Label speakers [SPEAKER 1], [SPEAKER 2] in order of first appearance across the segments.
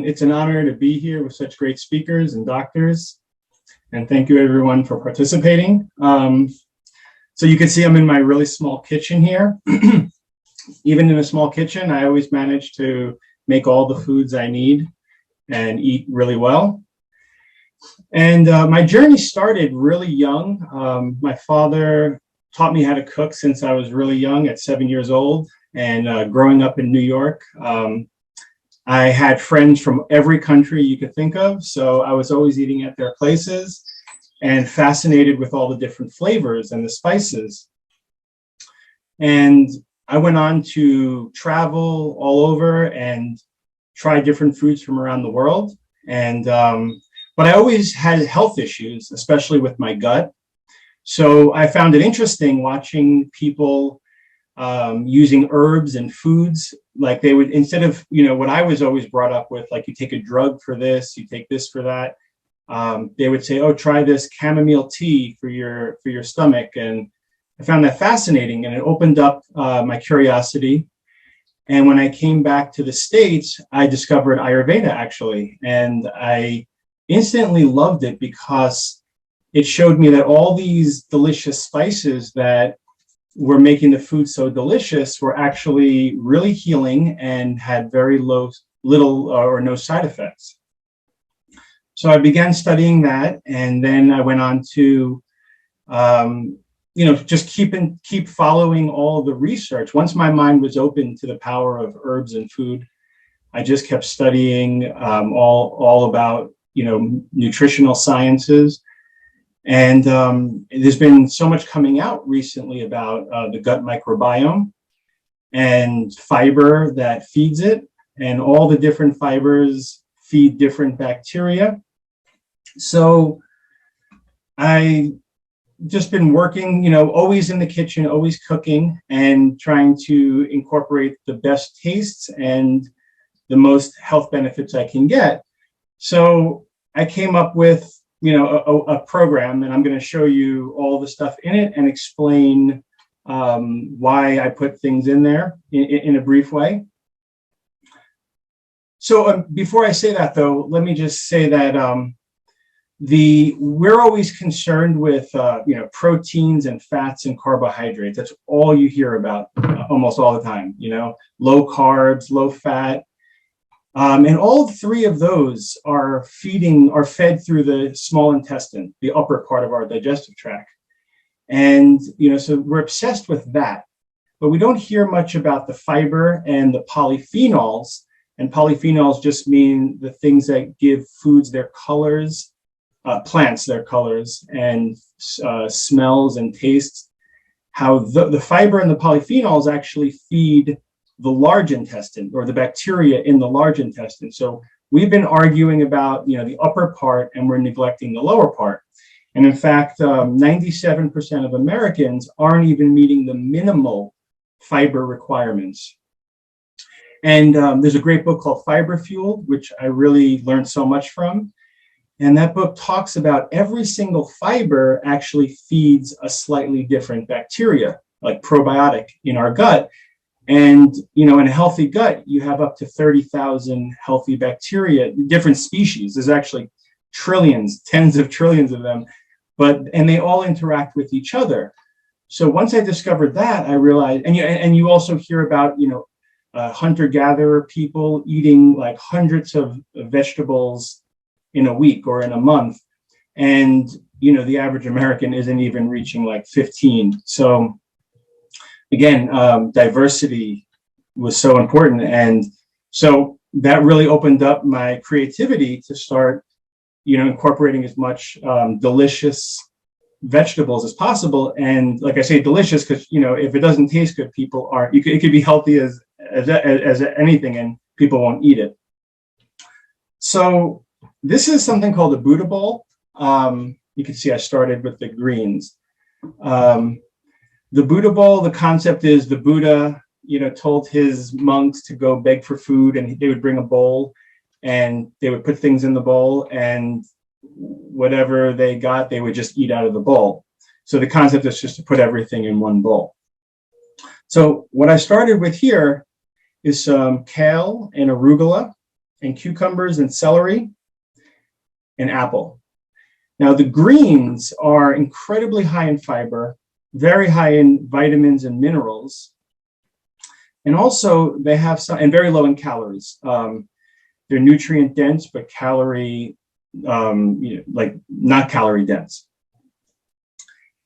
[SPEAKER 1] it's an honor to be here with such great speakers and doctors. And thank you everyone for participating. So you can see I'm in my really small kitchen here. Even in a small kitchen, I always manage to make all the foods I need and eat really well. And my journey started really young. My father taught me how to cook since I was really young, at 7 years old. And growing up in New York, I had friends from every country you could think of. So I was always eating at their places and fascinated with all the different flavors and the spices. And I went on to travel all over and try different foods from around the world. And but I always had health issues, especially with my gut. So I found it interesting watching people using herbs and foods. Like they would, instead of, what I was always brought up with, like you take a drug for this, you take this for that. They would say, oh, try this chamomile tea for your stomach. And I found that fascinating, and it opened up my curiosity. And when I came back to the States, I discovered Ayurveda actually. And I instantly loved it because it showed me that all these delicious spices that were making the food so delicious were actually really healing and had very little or no side effects. So I began studying that, and then I went on to, just keep following all the research. Once my mind was open to the power of herbs and food, I just kept studying all about, nutritional sciences. And there's been so much coming out recently about the gut microbiome and fiber that feeds it, and all the different fibers feed different bacteria. So I just been working, always in the kitchen, always cooking and trying to incorporate the best tastes and the most health benefits I can get. So I came up with, a program, and I'm going to show you all the stuff in it and explain why I put things in there in a brief way. So before I say that, though, let me just say that we're always concerned with proteins and fats and carbohydrates. That's all you hear about almost all the time. Low carbs, low fat. And all three of those are fed through the small intestine, the upper part of our digestive tract. And, so we're obsessed with that, but we don't hear much about the fiber and the polyphenols. And polyphenols just mean the things that give foods their colors, plants their colors, and smells and tastes. How the fiber and the polyphenols actually feed the large intestine, or the bacteria in the large intestine. So we've been arguing about, the upper part, and we're neglecting the lower part. And in fact, 97% of Americans aren't even meeting the minimal fiber requirements. And there's a great book called Fiber Fueled, which I really learned so much from. And that book talks about every single fiber actually feeds a slightly different bacteria, like probiotic in our gut. And, in a healthy gut, you have up to 30,000 healthy bacteria, different species. There's actually trillions, tens of trillions of them, and they all interact with each other. So once I discovered that, I realized, and you also hear about, hunter-gatherer people eating like hundreds of vegetables in a week or in a month. And, the average American isn't even reaching like 15. So again, diversity was so important. And so that really opened up my creativity to start, incorporating as much delicious vegetables as possible. And like I say, delicious, because, if it doesn't taste good, people aren't, it could be healthy as anything, and people won't eat it. So this is something called a Buddha bowl. You can see I started with the greens. The Buddha bowl, the concept is the Buddha, told his monks to go beg for food, and they would bring a bowl, and they would put things in the bowl, and whatever they got, they would just eat out of the bowl. So the concept is just to put everything in one bowl. So what I started with here is some kale and arugula. and cucumbers and celery and apple. Now, the greens are incredibly high in fiber, very high in vitamins and minerals. And also they have some, and very low in calories. They're nutrient dense, but calorie, like not calorie dense.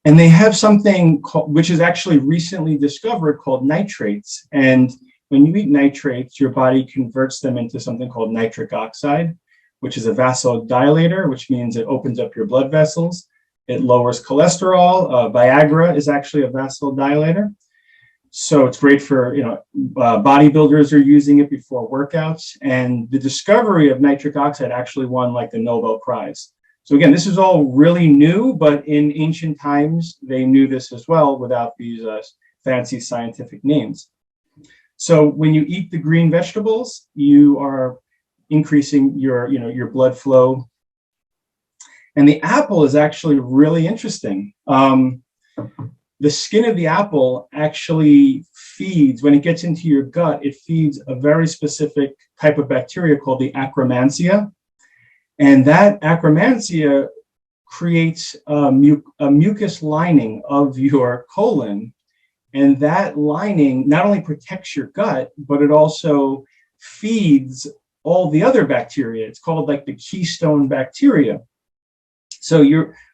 [SPEAKER 1] And they have something which is actually recently discovered called nitrates. And when you eat nitrates, your body converts them into something called nitric oxide, which is a vasodilator, which means it opens up your blood vessels. It lowers cholesterol. Viagra is actually a vasodilator. So it's great for, bodybuilders are using it before workouts. And the discovery of nitric oxide actually won like the Nobel Prize. So again, this is all really new, but in ancient times, they knew this as well without these fancy scientific names. So when you eat the green vegetables, you are increasing your blood flow. And the apple is actually really interesting. The skin of the apple actually feeds, when it gets into your gut, it feeds a very specific type of bacteria called the Akkermansia. And that Akkermansia creates a mucus lining of your colon. And that lining not only protects your gut, but it also feeds all the other bacteria. It's called like the keystone bacteria. So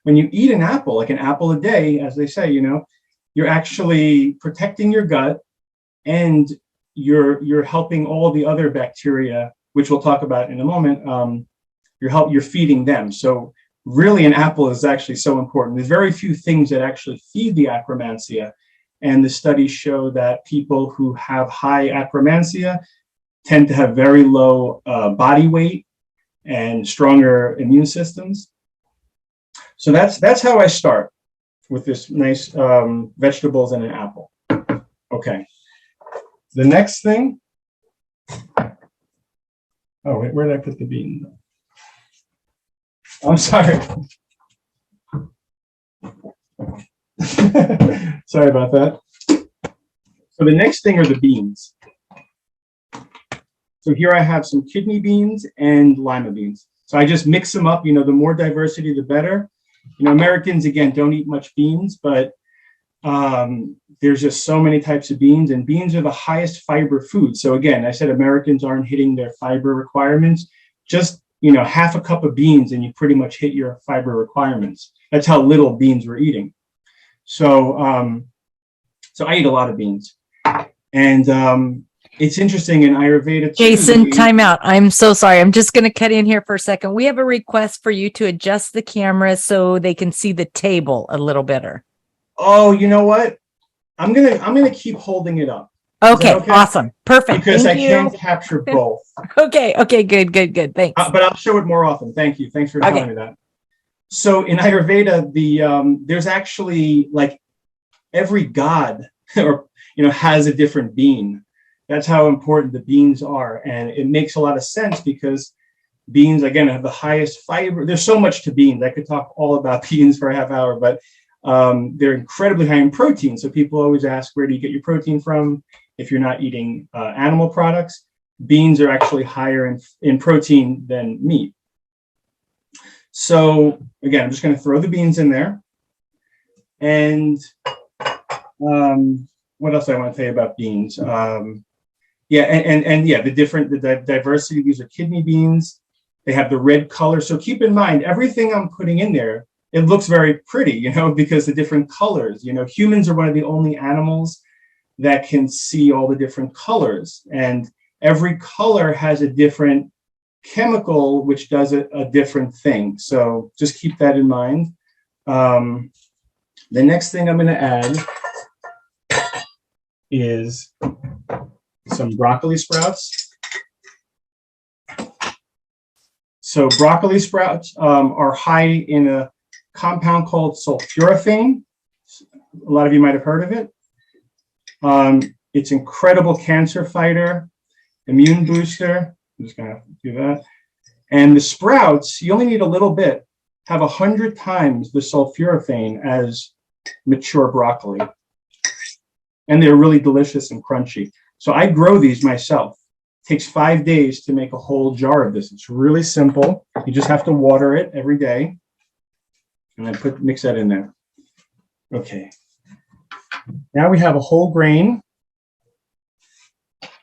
[SPEAKER 1] when you eat an apple, like an apple a day, as they say, you're actually protecting your gut, and you're helping all the other bacteria, which we'll talk about in a moment. You're feeding them. So really, an apple is actually so important. There's very few things that actually feed the Akkermansia, and the studies show that people who have high Akkermansia tend to have very low body weight and stronger immune systems. So that's how I start with this nice vegetables and an apple. Okay. The next thing. Oh, wait, where did I put the beans? I'm sorry. Sorry about that. So the next thing are the beans. So here I have some kidney beans and lima beans. So I just mix them up. The more diversity, the better. Americans, again, don't eat much beans, but there's just so many types of beans, and beans are the highest fiber food. So again, I said Americans aren't hitting their fiber requirements. Just, half a cup of beans and you pretty much hit your fiber requirements. That's how little beans we're eating. So, so I eat a lot of beans. And it's interesting in Ayurveda too.
[SPEAKER 2] Jason, time out. I'm so sorry. I'm just going to cut in here for a second. We have a request for you to adjust the camera so they can see the table a little better.
[SPEAKER 1] Oh, you know what? I'm gonna keep holding it up.
[SPEAKER 2] Okay, awesome. Perfect.
[SPEAKER 1] Because
[SPEAKER 2] Thank
[SPEAKER 1] I
[SPEAKER 2] you.
[SPEAKER 1] can't capture both.
[SPEAKER 2] Okay, good. Thanks.
[SPEAKER 1] But I'll show it more often. Thank you. Thanks for telling me that. So in Ayurveda, there's actually like every god or has a different bean. That's how important the beans are. And it makes a lot of sense because beans, again, have the highest fiber. There's so much to beans. I could talk all about beans for a half hour, but they're incredibly high in protein. So people always ask, where do you get your protein from if you're not eating animal products? Beans are actually higher in protein than meat. So again, I'm just going to throw the beans in there. And what else I want to tell you about beans? The diversity. These are kidney beans. They have the red color. So keep in mind, everything I'm putting in there, it looks very pretty, because the different colors. Humans are one of the only animals that can see all the different colors, and every color has a different chemical which does a different thing. So just keep that in mind. The next thing I'm going to add is some broccoli sprouts. So broccoli sprouts are high in a compound called sulforaphane. A lot of you might have heard of it. It's incredible cancer fighter, immune booster. I'm just gonna do that. And the sprouts, you only need a little bit, have 100 times the sulforaphane as mature broccoli. And they're really delicious and crunchy. So I grow these myself. Takes 5 days to make a whole jar of this. It's really simple. You just have to water it every day, and then mix that in there. Okay. Now we have a whole grain.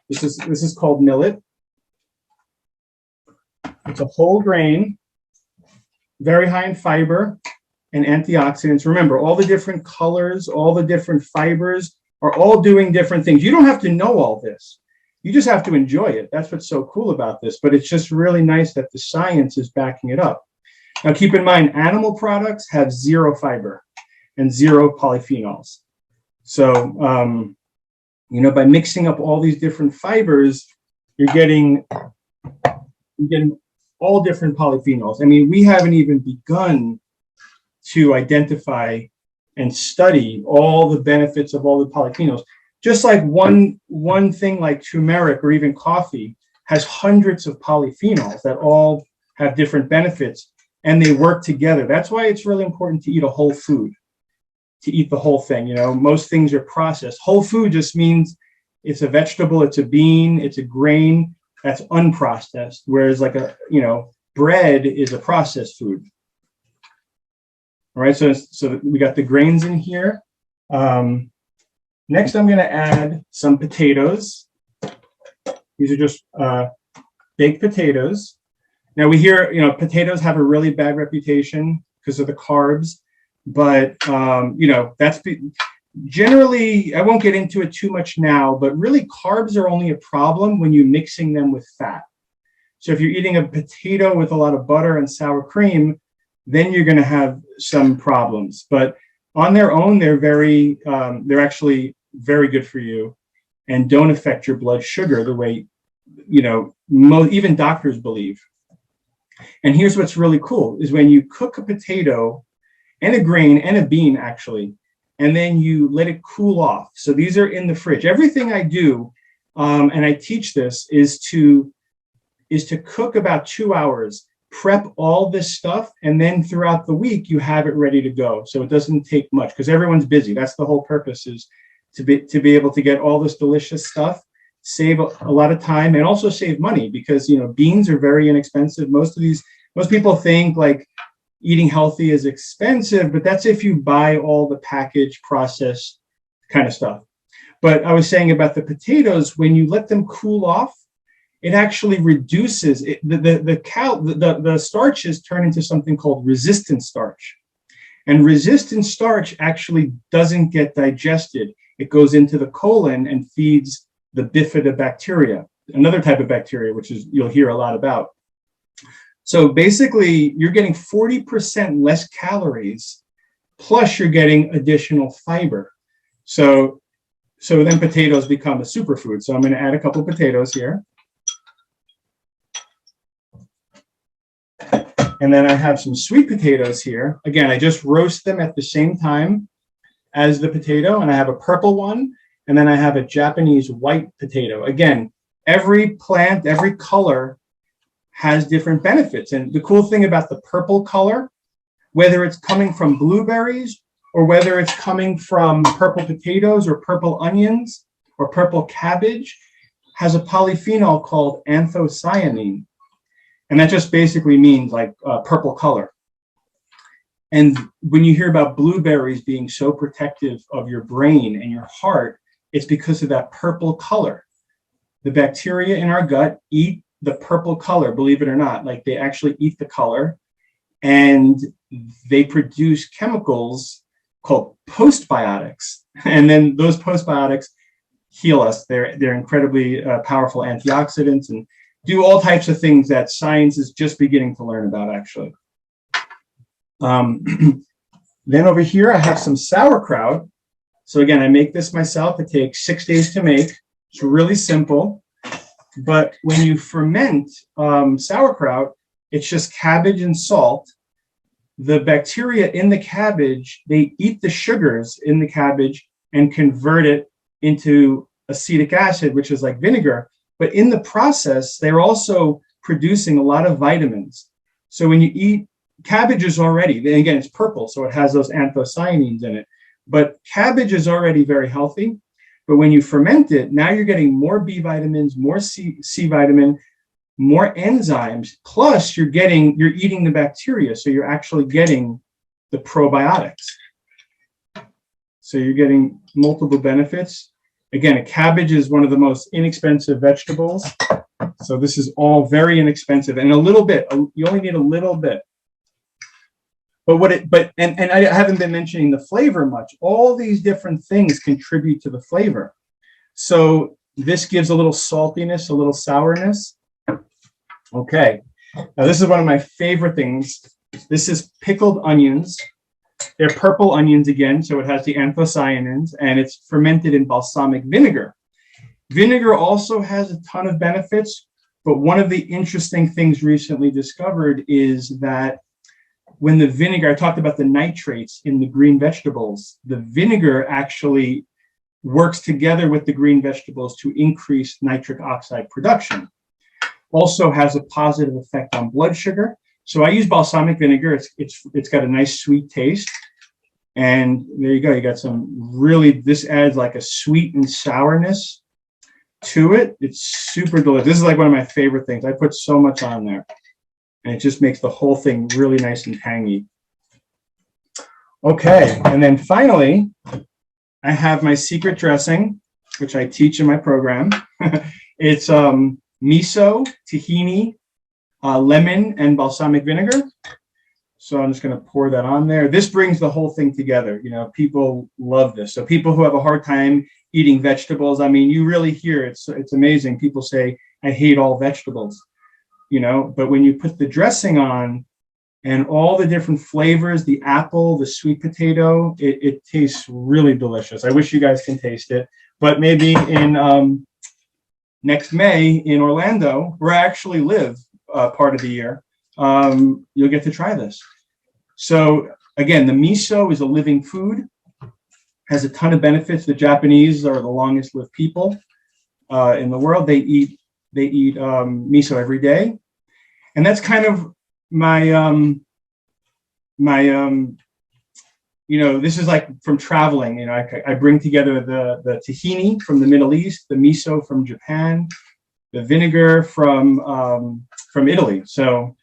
[SPEAKER 1] This is called millet. It's a whole grain, very high in fiber and antioxidants. Remember, all the different colors, all the different fibers are all doing different things. You don't have to know all this. You just have to enjoy it. That's what's so cool about this. But it's just really nice that the science is backing it up. Now, keep in mind, animal products have 0 fiber and 0 polyphenols. So, by mixing up all these different fibers, you're getting all different polyphenols. I mean, we haven't even begun to identify and study all the benefits of all the polyphenols. Just like one thing like turmeric or even coffee has hundreds of polyphenols that all have different benefits, and they work together. That's why it's really important to eat a whole food, to eat the whole thing. Most things are processed. Whole food just means it's a vegetable, it's a bean, it's a grain that's unprocessed, whereas like bread is a processed food. All right, so we got the grains in here. Next, I'm going to add some potatoes. These are just baked potatoes. Now we hear, potatoes have a really bad reputation because of the carbs, but that's generally, I won't get into it too much now, but really carbs are only a problem when you're mixing them with fat. So if you're eating a potato with a lot of butter and sour cream, then you're going to have some problems. But on their own, they're actually very good for you and don't affect your blood sugar the way, even doctors believe. And here's what's really cool is when you cook a potato and a grain and a bean, actually, and then you let it cool off. So these are in the fridge. Everything I do, and I teach this, is to cook about 2 hours, prep all this stuff, and then throughout the week you have it ready to go. So it doesn't take much because everyone's busy. That's the whole purpose, is to be able to get all this delicious stuff, save a lot of time, and also save money because beans are very inexpensive. Most people think like eating healthy is expensive, but that's if you buy all the packaged processed kind of stuff. But I was saying about the potatoes, when you let them cool off, it actually reduces it, the starches turn into something called resistant starch. And resistant starch actually doesn't get digested. It goes into the colon and feeds the bifidobacteria, another type of bacteria, which is you'll hear a lot about. So basically, you're getting 40% less calories, plus you're getting additional fiber. So then potatoes become a superfood. So I'm going to add a couple of potatoes here. And then I have some sweet potatoes here. Again, I just roast them at the same time as the potato, and I have a purple one, and then I have a Japanese white potato. Again, every plant, every color has different benefits. And the cool thing about the purple color, whether it's coming from blueberries or whether it's coming from purple potatoes or purple onions or purple cabbage, has a polyphenol called anthocyanin. And that just basically means like purple color. And when you hear about blueberries being so protective of your brain and your heart, it's because of that purple color. The bacteria in our gut eat the purple color, believe it or not. Like they actually eat the color, and they produce chemicals called postbiotics. And then those postbiotics heal us. They're incredibly powerful antioxidants and do all types of things that science is just beginning to learn about, actually. Then over here, I have some sauerkraut. So again, I make this myself. It takes 6 days to make. It's really simple. But when you ferment sauerkraut, it's just cabbage and salt. The bacteria in the cabbage, they eat the sugars in the cabbage and convert it into acetic acid, which is like vinegar. But in the process, they're also producing a lot of vitamins. So when you eat cabbage is already, and again, it's purple, so it has those anthocyanins in it. But cabbage is already very healthy. But when you ferment it, now you're getting more B vitamins, more C vitamin, more enzymes, plus you're eating the bacteria. So you're actually getting the probiotics. So you're getting multiple benefits. Again, a cabbage is one of the most inexpensive vegetables. So this is all very inexpensive, and a little bit, you only need a little bit. But I haven't been mentioning the flavor much. All these different things contribute to the flavor. So this gives a little saltiness, a little sourness. Okay, now this is one of my favorite things. This is pickled onions. They're purple onions again, so it has the anthocyanins, and it's fermented in balsamic vinegar. Vinegar also has a ton of benefits, but one of the interesting things recently discovered is that when the vinegar, I talked about the nitrates in the green vegetables, the vinegar actually works together with the green vegetables to increase nitric oxide production. Also has a positive effect on blood sugar. So I use balsamic vinegar. It's got a nice sweet taste. And there you go. You got some really, this adds like a sweet and sourness to it. It's super delicious. This is like one of my favorite things. I put so much on there, and it just makes the whole thing really nice and tangy. Okay, and then finally, I have my secret dressing, which I teach in my program. It's miso, tahini, lemon, and balsamic vinegar. So I'm just going to pour that on there. This brings the whole thing together. You know, people love this. So people who have a hard time eating vegetables, I mean, you really hear it's amazing. People say, I hate all vegetables, you know, but when you put the dressing on and all the different flavors, the apple, the sweet potato, it tastes really delicious. I wish you guys can taste it, but maybe in next May in Orlando, where I actually live part of the year, you'll get to try this. So again, the miso is a living food, has a ton of benefits. The Japanese are the longest lived people in the world. They eat miso every day, and that's kind of my you know, this is like from traveling. You know, I bring together the tahini from the Middle East, the miso from Japan, the vinegar from Italy. So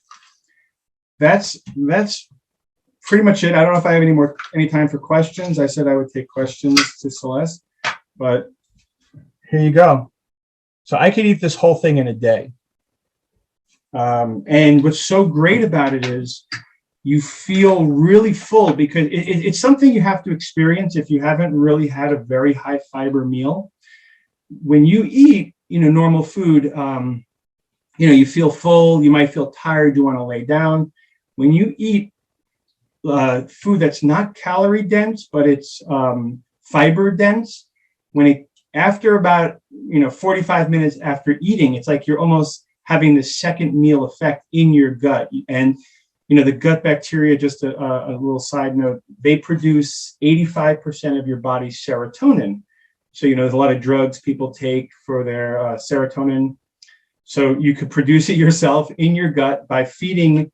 [SPEAKER 1] that's pretty much it. I don't know if I have any time for questions. I said I would take questions to Celeste, but here you go. So I could eat this whole thing in a day. And what's so great about it is you feel really full, because it's something you have to experience if you haven't really had a very high fiber meal. When you eat, you know, normal food, you know, you feel full, you might feel tired, you want to lay down. When you eat food that's not calorie dense, but it's fiber dense, after about, you know, 45 minutes after eating, it's like you're almost having the second meal effect in your gut. And you know, the gut bacteria, just a little side note, they produce 85% of your body's serotonin. So, you know, there's a lot of drugs people take for their serotonin. So you could produce it yourself in your gut by being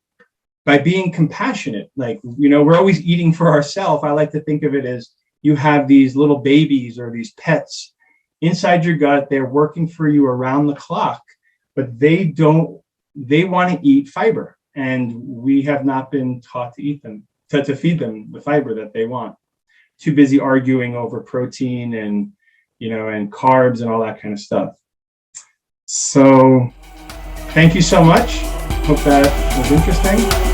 [SPEAKER 1] compassionate. Like, you know, we're always eating for ourselves. I like to think of it as you have these little babies or these pets inside your gut. They're working for you around the clock, but they want to eat fiber. And we have not been taught to eat them, to feed them the fiber that they want. Too busy arguing over protein and, you know, and carbs and all that kind of stuff. So thank you so much. Hope that was interesting.